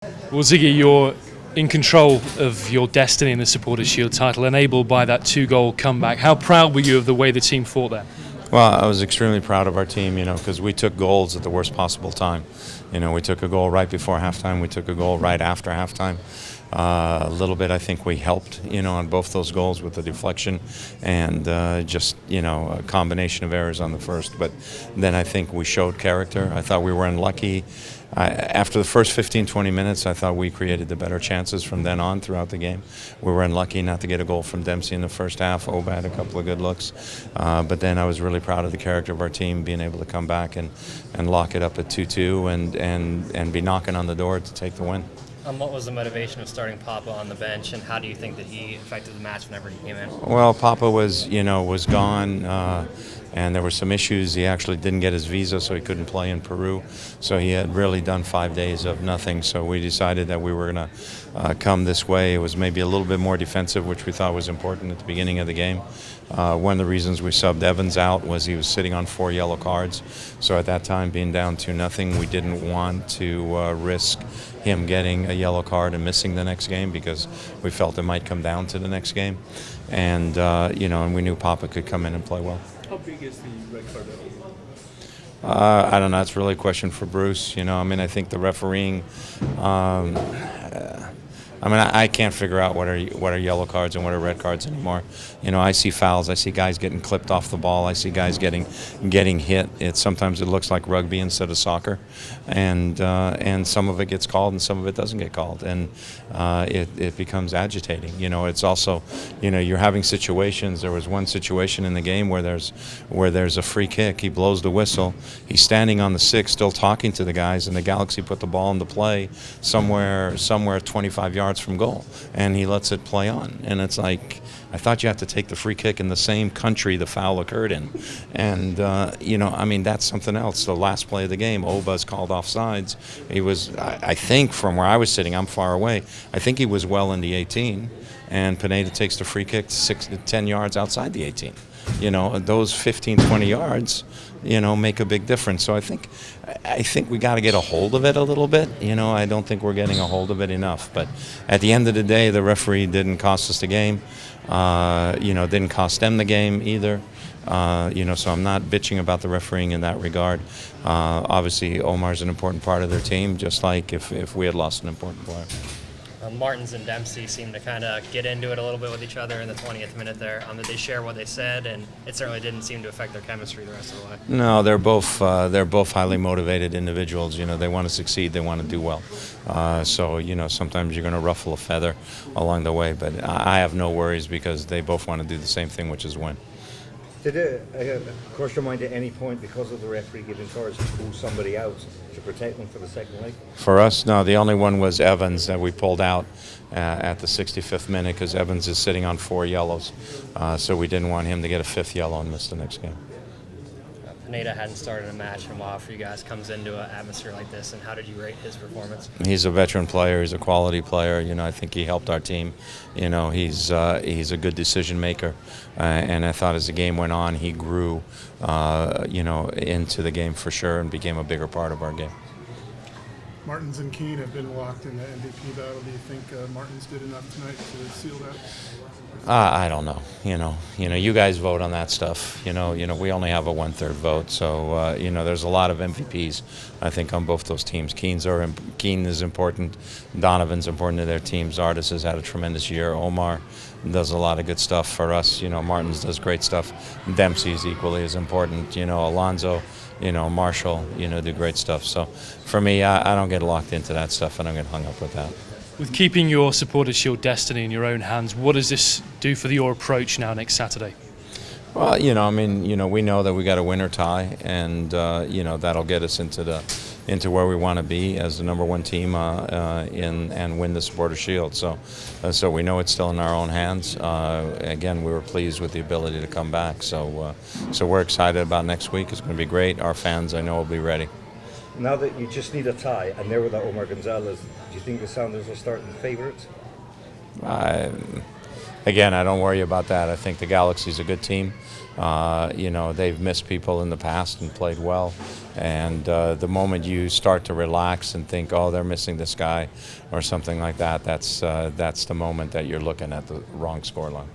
Well, Ziggy, you're in control of your destiny in the Supporters' Shield title, enabled by that two-goal comeback. How proud were you of the way the team fought there? Well, I was extremely proud of our team, because we took goals at the worst possible time. We took a goal right before halftime. We took a goal right after halftime. A little bit, I think we helped, on both those goals with the deflection and just, a combination of errors on the first. But then I think we showed character. I thought we were unlucky. After the first 15, 20 minutes, I thought we created the better chances from then on throughout the game. We were unlucky not to get a goal from Dempsey in the first half. Oba had a couple of good looks. But then I was really proud of the character of our team, being able to come back and lock it up at 2-2 and be knocking on the door to take the win. What was the motivation of starting Papa on the bench, and how do you think that he affected the match whenever he came in? Well, Papa was gone, and there were some issues. He actually didn't get his visa, so he couldn't play in Peru. So he had really done 5 days of nothing. So we decided that we were going to come this way. It was maybe a little bit more defensive, which we thought was important at the beginning of the game. One of the reasons we subbed Evans out was he was sitting on 4 yellow cards. So at that time, being down 2-0, we didn't want to risk him getting a yellow card and missing the next game because we felt it might come down to the next game. And, and we knew Papa could come in and play well. How big is the red card? I don't know. That's really a question for Bruce. I think the refereeing. I can't figure out what are yellow cards and what are red cards anymore. I see fouls. I see guys getting clipped off the ball. I see guys getting hit. Sometimes it looks like rugby instead of soccer, and some of it gets called and some of it doesn't get called, and it becomes agitating. It's also, you're having situations. There was one situation in the game where there's a free kick. He blows the whistle. He's standing on the 6, still talking to the guys, and the Galaxy put the ball into play somewhere 25 yards from goal, and he lets it play on. And it's like, I thought you had to take the free kick in the same country the foul occurred in. And, that's something else. The last play of the game, Oba's called offsides. He was, I think, from where I was sitting, I'm far away, I think he was well in the 18, and Pineda takes the free kick 6 to 10 yards outside the 18. Those 15, 20 yards, make a big difference. So I think we got to get a hold of it a little bit. I don't think we're getting a hold of it enough. But at the end of the day, the referee didn't cost us the game. Didn't cost them the game either. So I'm not bitching about the refereeing in that regard. Obviously, Omar's an important part of their team, just like if we had lost an important player. Martins and Dempsey seemed to kind of get into it a little bit with each other in the 20th minute there. Did they share what they said, and it certainly didn't seem to affect their chemistry the rest of the way? No, they're both highly motivated individuals. They want to succeed, they want to do well. So sometimes you're going to ruffle a feather along the way, but I have no worries because they both want to do the same thing, which is win. Did it cross your mind at any point, because of the referee giving cards, to pull somebody out to protect them for the second leg? For us, no. The only one was Evans that we pulled out at the 65th minute because Evans is sitting on 4 yellows. So we didn't want him to get a 5th yellow and miss the next game. Pineda hadn't started a match in a while for you guys, comes into an atmosphere like this, and how did you rate his performance? He's a veteran player. He's a quality player. I think he helped our team. He's a good decision maker, and I thought as the game went on, he grew, into the game for sure and became a bigger part of our game. Martins and Keane have been locked in the MVP battle. Do you think Martins did enough tonight to seal that? I don't know. You guys vote on that stuff. We only have a 1/3 vote, so there's a lot of MVPs. I think on both those teams. Keane is important. Donovan's important to their teams. Artis has had a tremendous year. Omar does a lot of good stuff for us. Martins does great stuff. Dempsey's equally as important. Alonso, Marshall, do great stuff. So for me, I don't get locked into that stuff. I don't get hung up with that. With keeping your Supporters' Shield destiny in your own hands, what does this do for your approach now next Saturday? Well, we know that we got a win or tie, and that'll get us into where we want to be as the number 1 team and win the Supporters' Shield. So we know it's still in our own hands. Again, we were pleased with the ability to come back. So we're excited about next week. It's going to be great. Our fans, I know, will be ready. Now that you just need a tie, and there without Omar Gonzalez, do you think the Sounders will start in favourites? again, I don't worry about that. I think the Galaxy's a good team. You know, they've missed people in the past and played well. And the moment you start to relax and think, oh, they're missing this guy or something like that, that's the moment that you're looking at the wrong scoreline.